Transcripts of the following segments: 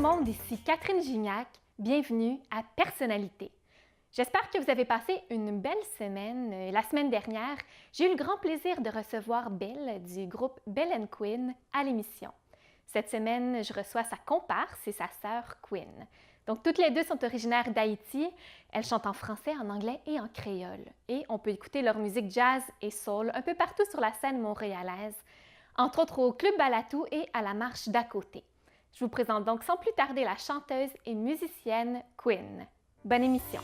monde, ici Catherine Gignac. Bienvenue à Personnalité. J'espère que vous avez passé une belle semaine. La semaine dernière, j'ai eu le grand plaisir de recevoir Belle du groupe Belle & Quinn à l'émission. Cette semaine, je reçois sa comparse et sa sœur Quinn. Donc, toutes les deux sont originaires d'Haïti. Elles chantent en français, en anglais et en créole. Et on peut écouter leur musique jazz et soul un peu partout sur la scène montréalaise, entre autres au Club Balatou et à la Marche d'à côté. Je vous présente donc sans plus tarder la chanteuse et musicienne Quinn. Bonne émission!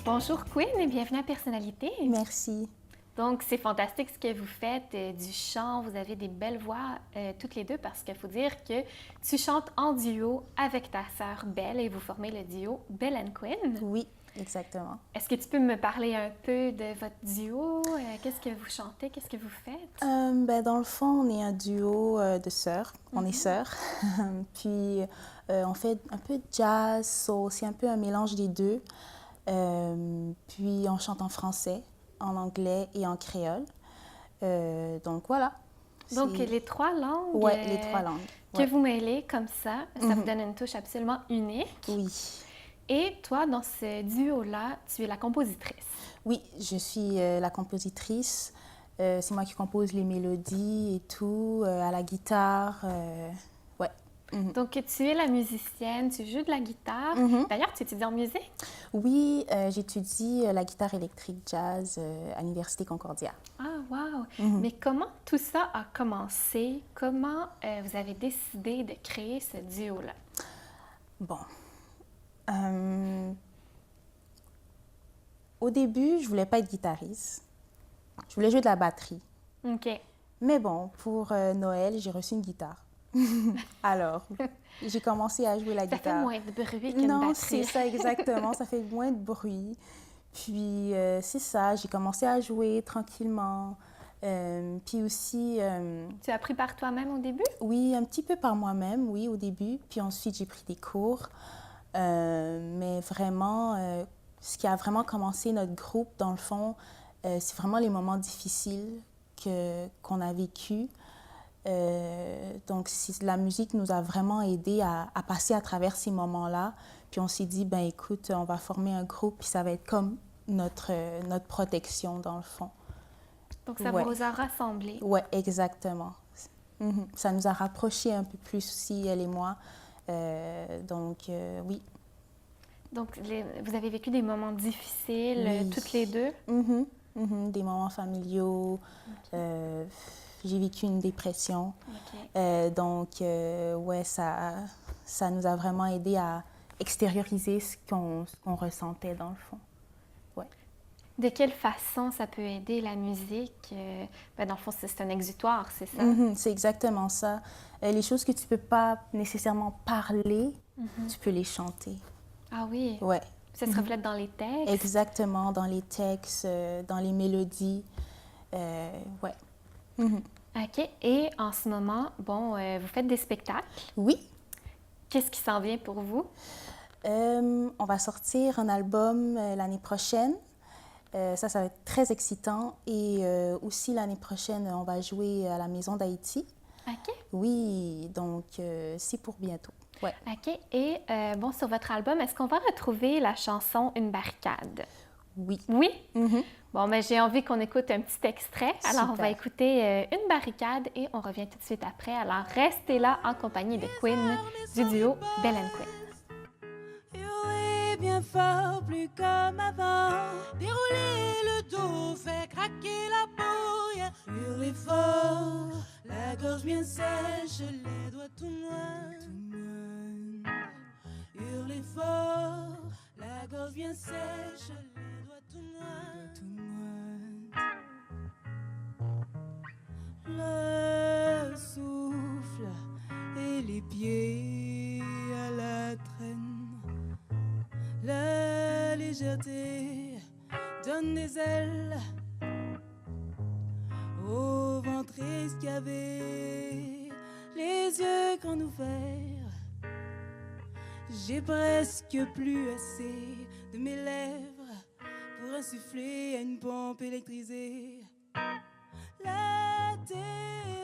Bonjour Quinn et bienvenue à Personnalité. Merci. Donc, c'est fantastique ce que vous faites, du chant, vous avez des belles voix toutes les deux parce qu'il faut dire que tu chantes en duo avec ta sœur Belle et vous formez le duo Belle & Quinn. Oui, exactement. Est-ce que tu peux me parler un peu de votre duo? Qu'est-ce que vous chantez? Qu'est-ce que vous faites? Dans le fond, on est un duo de sœurs. On est sœurs. Puis, on fait un peu de jazz, soul, c'est un peu un mélange des deux. Puis, on chante en français, en anglais et en créole. Donc, voilà. Donc, les trois langues? Oui, les trois langues. Que vous mêlez comme ça vous donne une touche absolument unique. Oui. Et toi, dans ce duo-là, tu es la compositrice. Oui, je suis la compositrice. C'est moi qui compose les mélodies et tout, à la guitare. Ouais. Donc, tu es la musicienne, tu joues de la guitare. D'ailleurs, tu étudies en musique? Oui, j'étudie la guitare électrique jazz à l'Université Concordia. Ah, wow! Mais comment tout ça a commencé? Comment vous avez décidé de créer ce duo-là? Bon. Au début, je voulais pas être guitariste. Je voulais jouer de la batterie. OK. Mais bon, pour Noël, j'ai reçu une guitare. Alors, j'ai commencé à jouer la guitare. Ça fait moins de bruit qu'une batterie. Non, c'est ça exactement. Ça fait moins de bruit. Puis, c'est ça, j'ai commencé à jouer tranquillement. Puis aussi... Tu as appris par toi-même au début? Oui, un petit peu par moi-même, oui, au début. Puis ensuite, j'ai pris des cours. Mais vraiment, ce qui a vraiment commencé notre groupe, dans le fond, c'est vraiment les moments difficiles qu'on a vécus. Donc, la musique nous a vraiment aidés à passer à travers ces moments-là. Puis on s'est dit, ben écoute, on va former un groupe, puis ça va être comme notre protection, dans le fond. Donc, ça vous a rassemblés. Oui, exactement. Ça nous a rapprochés un peu plus aussi, elle et moi. Oui. Donc, vous avez vécu des moments difficiles, toutes les deux? Des moments familiaux. Okay. J'ai vécu une dépression. Okay. Ça nous a vraiment aidé à extérioriser ce qu'on ressentait dans le fond. Ouais. De quelle façon ça peut aider la musique? Dans le fond, c'est un exutoire, c'est ça? C'est exactement ça. Les choses que tu ne peux pas nécessairement parler, tu peux les chanter. Ah oui? Ouais. Ça se reflète dans les textes? Exactement, dans les textes, dans les mélodies. Ouais. OK. Et en ce moment, vous faites des spectacles? Oui. Qu'est-ce qui s'en vient pour vous? On va sortir un album l'année prochaine. Ça va être très excitant. Et aussi, l'année prochaine, on va jouer à la Maison d'Haïti. OK. Oui, donc c'est pour bientôt. Ouais. OK. Et sur votre album, est-ce qu'on va retrouver la chanson « Une barricade » ? Oui. Oui? Bon, mais j'ai envie qu'on écoute un petit extrait. Alors, Super. On va écouter Une barricade et on revient tout de suite après. Alors, restez là en compagnie de Quinn du duo Belle & Quinn. Hurler bien fort, plus comme avant. Dérouler le dos, faire craquer la peau. Hurler fort, la gorge bien sèche, les doigts tout noirs. Hurler fort, la gorge bien sèche, les doigts tout noirs. Le souffle et les pieds à la traîne. La légèreté donne des ailes au ventre escavé, les yeux grands ouverts. J'ai presque plus assez de mes lèvres pour insuffler à une pompe électrisée. La terre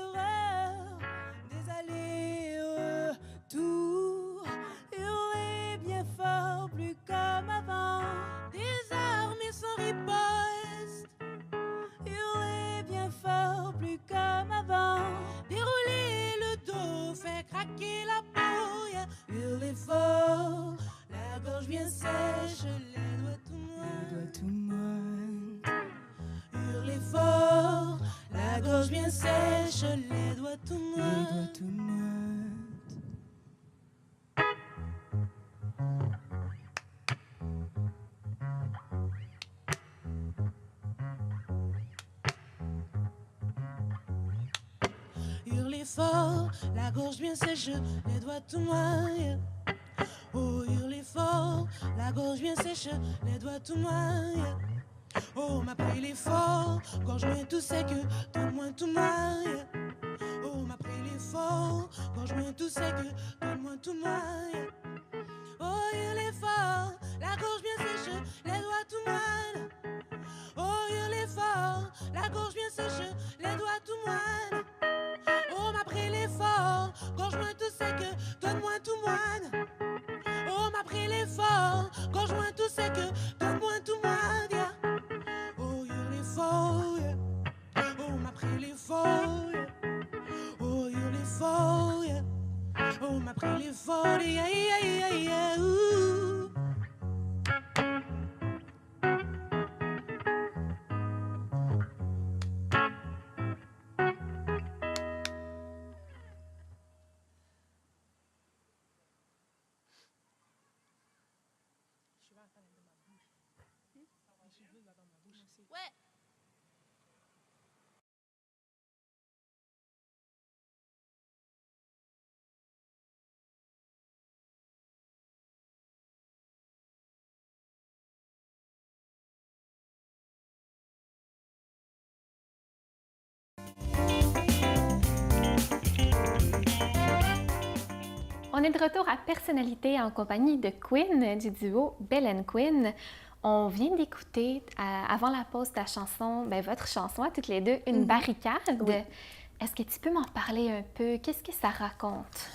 sèches, les doigts tout moites. Hurler fort, la gorge bien sèche, les doigts tout moites. Oh, hurler fort, la gorge bien sèche, les doigts tout moites. Oh, ma pris l'effort, gorge bien tout sec, donne-moi tout moyen. Oh, ma pris l'effort, gorge bien tout sec, donne-moi tout moyen. Oh, hurler fort, la gorge bien sèche, les doigts tout moines. Oh, hurler fort, la gorge bien sèche, les doigts tout moines. Oh, m'a pris l'effort, gorge bien tout sec, donne-moi tout moine. Oh, m'a pris l'effort, gorge bien tout sec, donne-moi tout moine. Yeah. Oh, hurler fort, yeah. Oh, m'a pris l'effort, yeah. Oh, hurler fort, yeah. Oh, m'a pris l'effort, yeah, yeah, yeah, yeah. Ooh. Ouais. On est de retour à Personnalité en compagnie de Quinn du duo Belle & Quinn. On vient d'écouter, avant la pause, ta chanson, votre chanson à toutes les deux, Une barricade. Oui. Est-ce que tu peux m'en parler un peu? Qu'est-ce que ça raconte?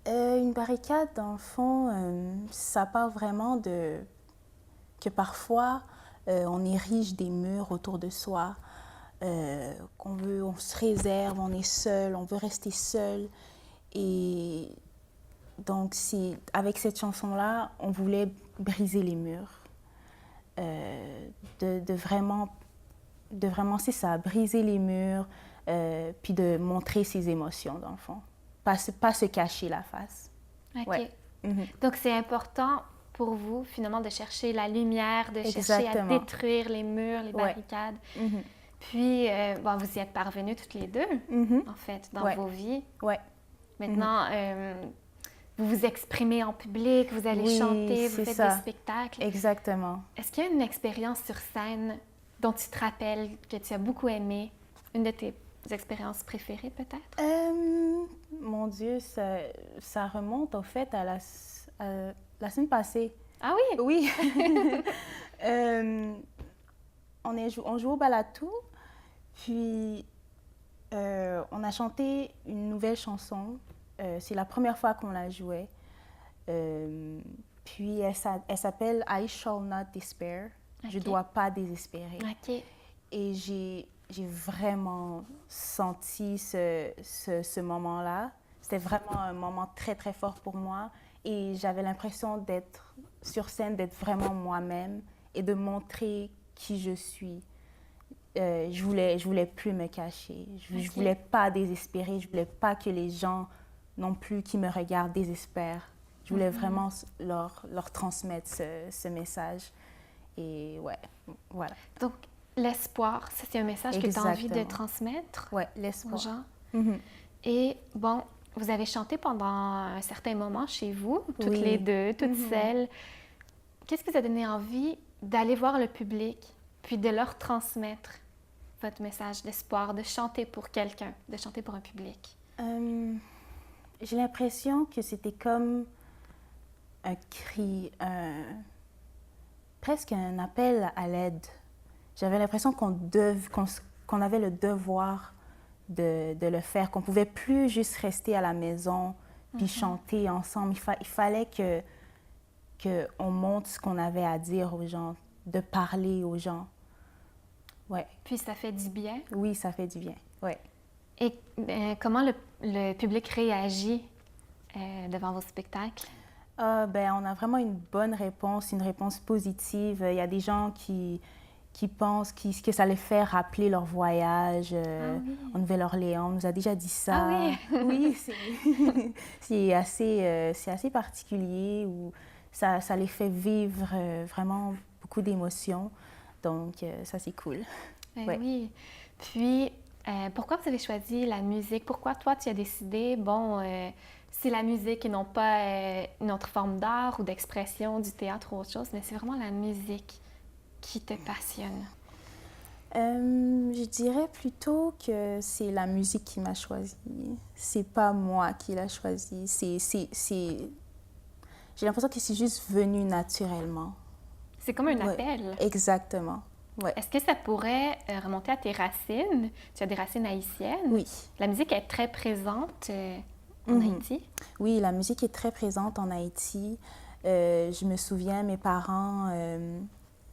Une barricade, dans le fond, ça parle vraiment de que parfois on érige des murs autour de soi, on se réserve, on est seul, on veut rester seul. Et donc, avec cette chanson-là, on voulait briser les murs, de vraiment, c'est ça, briser les murs, puis de montrer ses émotions, dans le fond. Pas se cacher la face. OK. Ouais. Donc, c'est important pour vous, finalement, de chercher la lumière, de chercher à Exactement. détruire les murs, les barricades. Mhm. Puis, vous y êtes parvenus toutes les deux, Mhm. en fait, dans Ouais. vos vies. Ouais. Maintenant, vous vous exprimez en public, vous allez Oui, chanter, vous c'est faites ça. des spectacles. Exactement. Est-ce qu'il y a une expérience sur scène dont tu te rappelles, que tu as beaucoup aimée? Une de tes expériences préférées, peut-être? Mon Dieu, ça remonte au fait à la semaine passée. Ah oui? Oui. On joue au Balatou, puis on a chanté une nouvelle chanson. C'est la première fois qu'on la jouait. Puis elle s'appelle I Shall Not Despair. Ok. Je ne dois pas désespérer. OK. Et j'ai vraiment senti ce moment-là. C'était vraiment un moment très, très fort pour moi. Et j'avais l'impression d'être sur scène, d'être vraiment moi-même et de montrer qui je suis. Je voulais plus me cacher. Je voulais pas désespérer. Je voulais pas que les gens non plus qui me regardent désespèrent. Je voulais vraiment leur transmettre ce message. Et ouais, voilà. Donc, l'espoir, ça, c'est un message que tu as envie de Exactement. transmettre Ouais, aux l'espoir. gens. Mhm. Et bon, vous avez chanté pendant un certain moment chez vous, toutes Oui. les deux, toutes Mhm. seules. Qu'est-ce qui vous a donné envie d'aller voir le public, puis de leur transmettre votre message d'espoir, de chanter pour quelqu'un, de chanter pour un public? J'ai l'impression que c'était comme un cri, presque un appel à l'aide. J'avais l'impression qu'on avait le devoir de le faire, qu'on ne pouvait plus juste rester à la maison puis chanter ensemble. Il fallait qu'on montre ce qu'on avait à dire aux gens, de parler aux gens. Ouais. Puis ça fait du bien. Oui, ça fait du bien. Ouais. Et comment le public réagit devant vos spectacles? On a vraiment une bonne réponse, une réponse positive. Il y a des gens qui que ça les fait rappeler leur voyage oui. en Nouvelle-Orléans. On nous a déjà dit ça. Ah oui? Oui, c'est assez particulier où ça les fait vivre vraiment beaucoup d'émotions. Donc, ça, c'est cool. Ouais. Oui. Puis, pourquoi vous avez choisi la musique? Pourquoi toi, tu as décidé, bon, c'est la musique et non pas une autre forme d'art ou d'expression, du théâtre ou autre chose, mais c'est vraiment la musique qui te passionne? Je dirais plutôt que c'est la musique qui m'a choisie. C'est pas moi qui l'a choisie. J'ai l'impression que c'est juste venu naturellement. C'est comme un Ouais, appel. exactement. Ouais. Est-ce que ça pourrait remonter à tes racines? Tu as des racines haïtiennes. Oui. La musique est très présente en Mhm. Haïti. Oui, la musique est très présente en Haïti. Je me souviens, mes parents,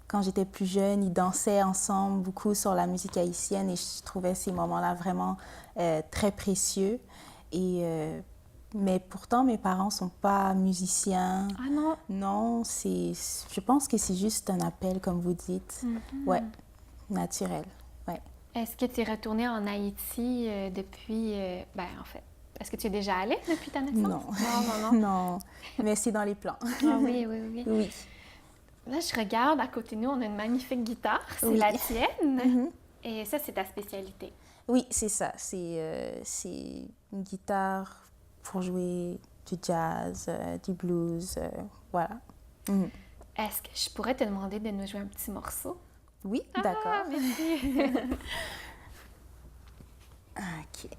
quand j'étais plus jeune, ils dansaient ensemble beaucoup sur la musique haïtienne et je trouvais ces moments-là vraiment très précieux. Mais pourtant, mes parents ne sont pas musiciens. Ah non! Non, je pense que c'est juste un appel, comme vous dites. Ouais, naturel. Ouais. Est-ce que tu es retournée en Haïti depuis... ben, en fait, est-ce que tu es déjà allée depuis ta naissance? Non. Non. Non, mais c'est dans les plans. Ah oui, oui, oui. Oui. Là, je regarde, à côté de nous, on a une magnifique guitare. C'est Oui. la tienne. Mhm. Et ça, c'est ta spécialité. Oui, c'est ça. C'est une guitare pour jouer du jazz, du blues, voilà. Mhm. Est-ce que je pourrais te demander de nous jouer un petit morceau? Oui, d'accord. Ah, merci. OK.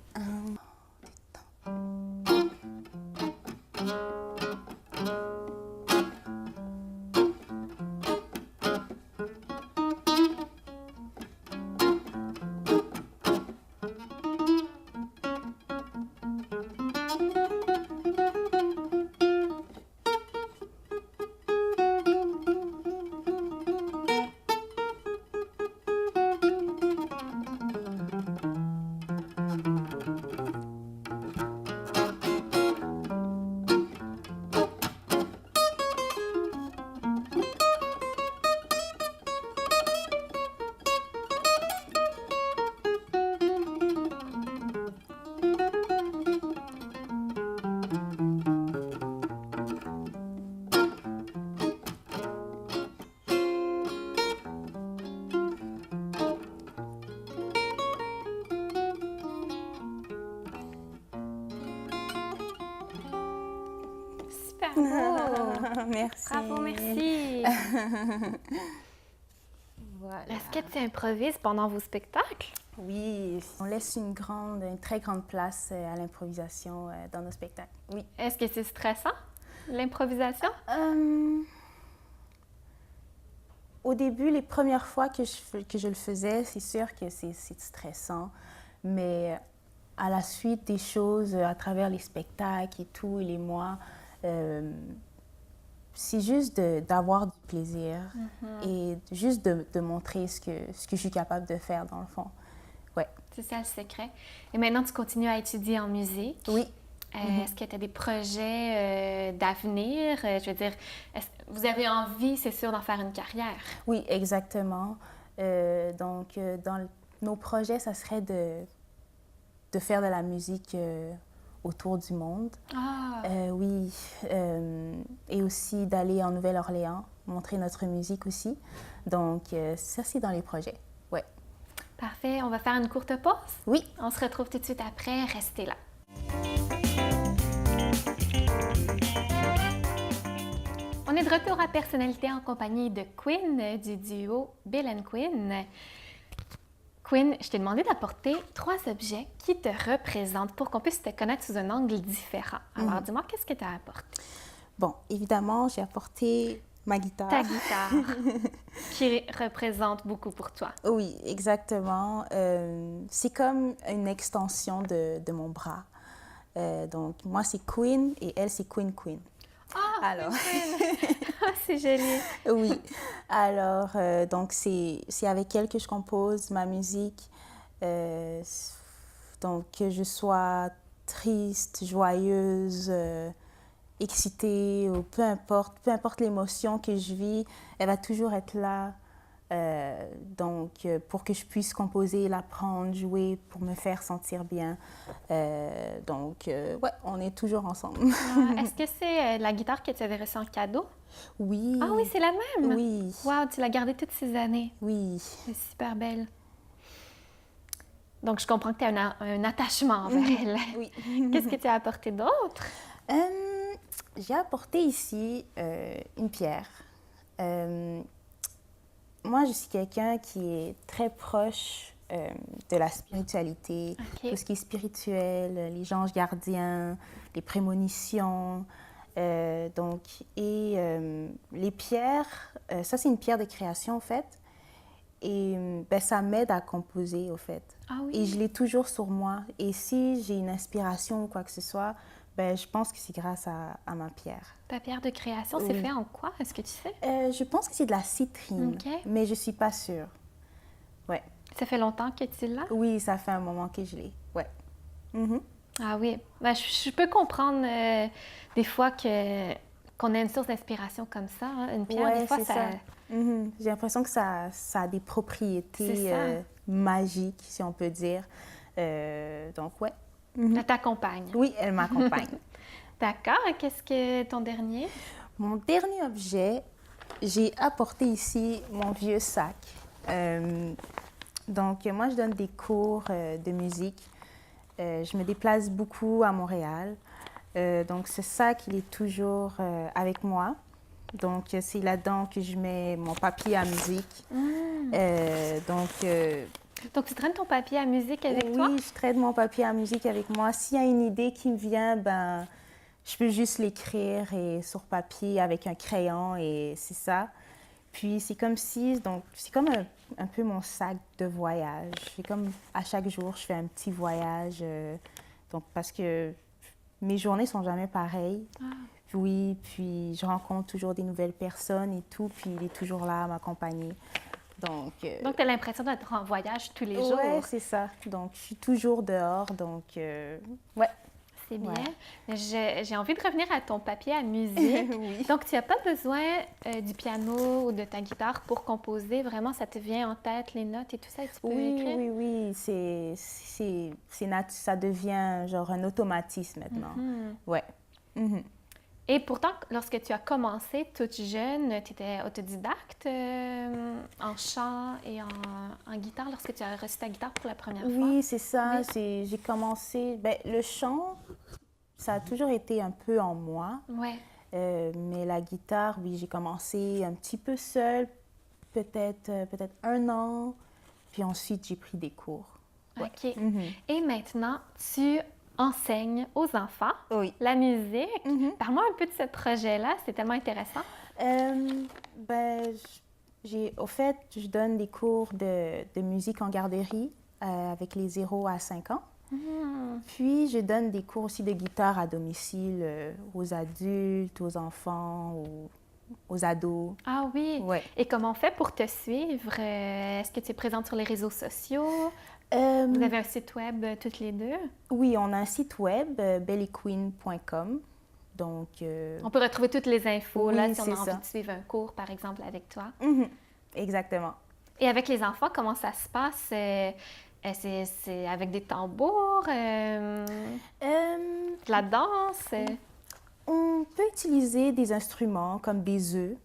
Super beau. Merci. Bravo, merci. Voilà. Est-ce que tu improvises pendant vos spectacles? Oui, on laisse une très grande place à l'improvisation dans nos spectacles. Oui. Est-ce que c'est stressant, l'improvisation? Au début, les premières fois que je le faisais, c'est sûr que c'est stressant, mais à la suite des choses, à travers les spectacles et tout, et les mois, c'est juste d'avoir du plaisir et juste de montrer ce que je suis capable de faire dans le fond. Ouais. C'est ça le secret. Et maintenant, tu continues à étudier en musique. Oui. Est-ce que tu as des projets d'avenir? Je veux dire, vous avez envie, c'est sûr, d'en faire une carrière? Oui, exactement. Donc, nos projets, ça serait de faire de la musique autour du monde. Ah! Oui, et aussi d'aller en Nouvelle-Orléans, montrer notre musique aussi. Donc, ça, c'est dans les projets. Ouais. Parfait. On va faire une courte pause. Oui. On se retrouve tout de suite après. Restez là. On est de retour à Personnalité en compagnie de Quinn du duo Bill and Quinn. Quinn, je t'ai demandé d'apporter 3 objets qui te représentent pour qu'on puisse te connaître sous un angle différent. Alors, dis-moi, qu'est-ce que tu as apporté? Bon, évidemment, j'ai apporté ma guitare. Ta guitare, qui représente beaucoup pour toi. Oui, exactement. C'est comme une extension de mon bras. Donc, moi, c'est Quinn et elle, c'est Quinn Quinn. Ah, Alors, c'est joli. oui. Alors, donc, c'est avec elle que je compose ma musique. Donc, que je sois triste, joyeuse, excitée, ou peu importe l'émotion que je vis, elle va toujours être là. Donc, pour que je puisse composer, l'apprendre, jouer, pour me faire sentir bien. Ouais, on est toujours ensemble. Ah, est-ce que c'est la guitare que tu avais reçue en cadeau? Oui. Ah oui, c'est la même? Oui. Wow, tu l'as gardée toutes ces années. Oui. C'est super belle. Donc, je comprends que tu as un attachement envers elle. Oui. Qu'est-ce que tu as apporté d'autre? J'ai apporté ici une pierre. Moi, je suis quelqu'un qui est très proche de la spiritualité, OK. tout ce qui est spirituel, les anges gardiens, les prémonitions. Les pierres, ça c'est une pierre de création en fait. Et ça m'aide à composer au fait. Ah oui? Et je l'ai toujours sur moi. Et si j'ai une inspiration ou quoi que ce soit, je pense que c'est grâce à ma pierre. Ta pierre de création, c'est fait en quoi? Est-ce que tu sais? Je pense que c'est de la citrine, OK. mais je ne suis pas sûre. Ouais. Ça fait longtemps que tu l'as? Oui, ça fait un moment que je l'ai. Ouais. Mhm. Ah oui. Je peux comprendre des fois qu'on a une source d'inspiration comme ça. Hein. Une pierre, Ouais, des fois, c'est ça. Mhm. J'ai l'impression que ça a des propriétés magiques, si on peut dire. Donc, ouais. Elle t'accompagne. Oui, elle m'accompagne. D'accord. Qu'est-ce que ton dernier? Mon dernier objet, j'ai apporté ici mon vieux sac. Moi, je donne des cours de musique. Je me déplace beaucoup à Montréal. Donc, ce sac, il est toujours avec moi. Donc, c'est là-dedans que je mets mon papier à musique. Donc, tu traînes ton papier à musique avec toi? Oui, je traîne mon papier à musique avec moi. S'il y a une idée qui me vient, je peux juste l'écrire sur papier avec un crayon et c'est ça. Puis c'est comme un peu mon sac de voyage. C'est comme à chaque jour, je fais un petit voyage. Parce que mes journées sont jamais pareilles. Ah. Oui, puis je rencontre toujours des nouvelles personnes et tout, puis il est toujours là à m'accompagner. Donc tu as l'impression d'être en voyage tous les jours. Oui, c'est ça. Donc, je suis toujours dehors, ouais. C'est bien. Ouais. J'ai envie de revenir à ton papier à musique. Oui. Donc, tu n'as pas besoin du piano ou de ta guitare pour composer. Vraiment, ça te vient en tête, les notes et tout ça, et tu peux écrire? Oui. Ça devient genre un automatisme maintenant. Ouais. Mhm. Et pourtant, lorsque tu as commencé toute jeune, tu étais autodidacte en chant et en guitare lorsque tu as reçu ta guitare pour la première fois? Oui, c'est ça. Oui. J'ai commencé... le chant, ça a toujours été un peu en moi. Ouais. Mais la guitare, oui, j'ai commencé un petit peu seule, peut-être 1 an. Puis ensuite, j'ai pris des cours. Ouais. OK. Et maintenant, tu enseignes aux enfants la musique. Parle-moi un peu de ce projet-là, c'est tellement intéressant. Au fait, je donne des cours de musique en garderie avec les 0 à 5 ans. Puis, je donne des cours aussi de guitare à domicile aux adultes, aux enfants, aux ados. Ah oui? Ouais. Et comment on fait pour te suivre? Est-ce que tu es présente sur les réseaux sociaux? Vous avez un site web toutes les deux? Oui, on a un site web, bellyqueen.com. Donc, on peut retrouver toutes les infos là, si on a c'est envie de suivre un cours, par exemple, avec toi. Exactement. Et avec les enfants, comment ça se passe? C'est avec des tambours, de la danse? On peut utiliser des instruments comme des œufs.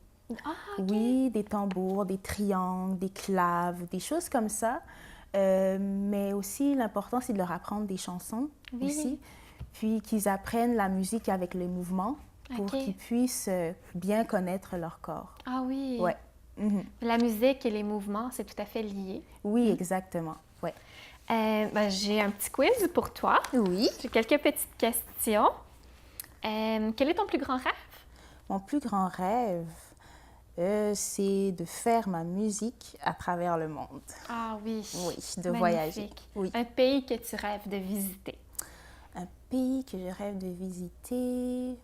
Ah, OK. Oui, des tambours, des triangles, des claves, des choses comme ça. Mais aussi, l'important, c'est de leur apprendre des chansons aussi. Puis qu'ils apprennent la musique avec les mouvements pour qu'ils puissent bien connaître leur corps. Ah oui? Ouais. La musique et les mouvements, c'est tout à fait lié. Oui, exactement. Ouais. J'ai un petit quiz pour toi. Oui. J'ai quelques petites questions. Quel est ton plus grand rêve? Mon plus grand rêve, c'est de faire ma musique à travers le monde. Ah oui. Oui, de Magnifique. voyager. Oui. Un pays que tu rêves de visiter? Un pays que je rêve de visiter...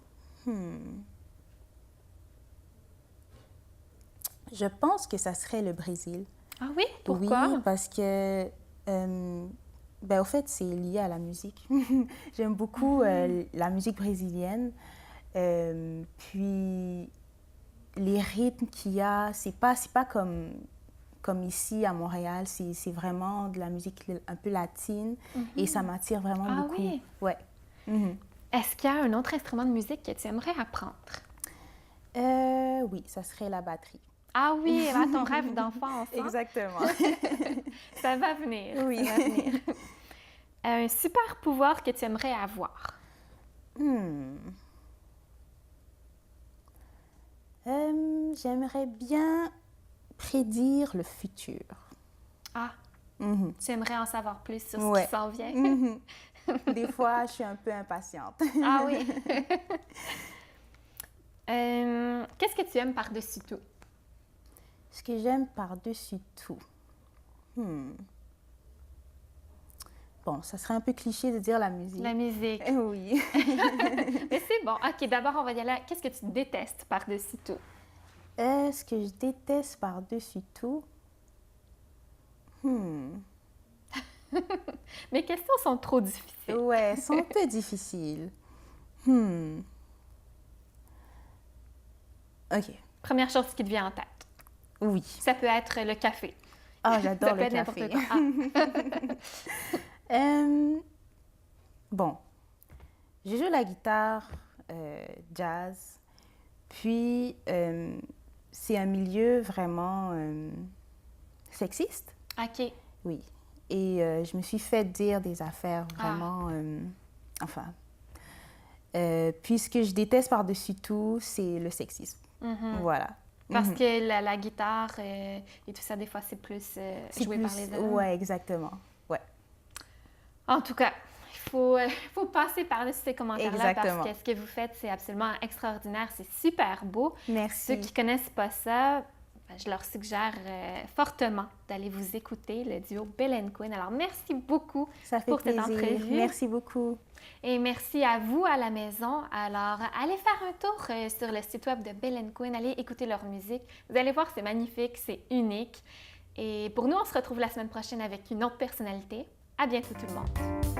Je pense que ça serait le Brésil. Ah oui? Pourquoi? Oui, parce que, au fait, c'est lié à la musique. J'aime beaucoup la musique brésilienne. Puis, les rythmes qu'il y a, c'est pas comme comme ici à Montréal, c'est vraiment de la musique un peu latine et ça m'attire vraiment Ah beaucoup. oui? Ouais. Mhm. Est-ce qu'il y a un autre instrument de musique que tu aimerais apprendre? Oui, ça serait la batterie. Ah oui, à ton rêve d'enfance. Hein? Exactement. Ça va venir. Oui. Ça va venir. Un super pouvoir que tu aimerais avoir? J'aimerais bien prédire le futur. Ah, Mhm. tu aimerais en savoir plus sur ce Ouais. qui s'en vient? Mhm. Des fois, je suis un peu impatiente. Ah oui. Qu'est-ce que tu aimes par-dessus tout? Ce que j'aime par-dessus tout. Bon, ça serait un peu cliché de dire la musique. La musique. Oui. Mais c'est bon. OK, d'abord, on va y aller. Qu'est-ce que tu détestes par-dessus tout? Ce que je déteste par-dessus tout. Mes questions sont trop difficiles. Ouais, elles sont un peu difficiles. OK. Première chose qui te vient en tête. Oui. Ça peut être le café. Ah, j'adore Ça peut le être n'importe café. quoi. Ah. Bon, je joue la guitare jazz, puis c'est un milieu vraiment sexiste, OK. oui. Et je me suis fait dire des affaires vraiment, enfin. Puis ce que je déteste par-dessus tout, c'est le sexisme. Voilà. Parce que la guitare et tout ça, des fois, c'est plus joué par les hommes. Oui, exactement. Ouais. En tout cas, il faut passer par-dessus ces commentaires-là Exactement. parce que ce que vous faites, c'est absolument extraordinaire. C'est super beau. Merci. Ceux qui ne connaissent pas ça, je leur suggère fortement d'aller vous écouter, le duo Bell & Quinn. Alors, merci beaucoup Ça fait pour cette plaisir. entrevue. Merci beaucoup. Et merci à vous à la maison. Alors, allez faire un tour sur le site web de Bell & Quinn. Allez écouter leur musique. Vous allez voir, c'est magnifique, c'est unique. Et pour nous, on se retrouve la semaine prochaine avec une autre personnalité. À bientôt tout le monde.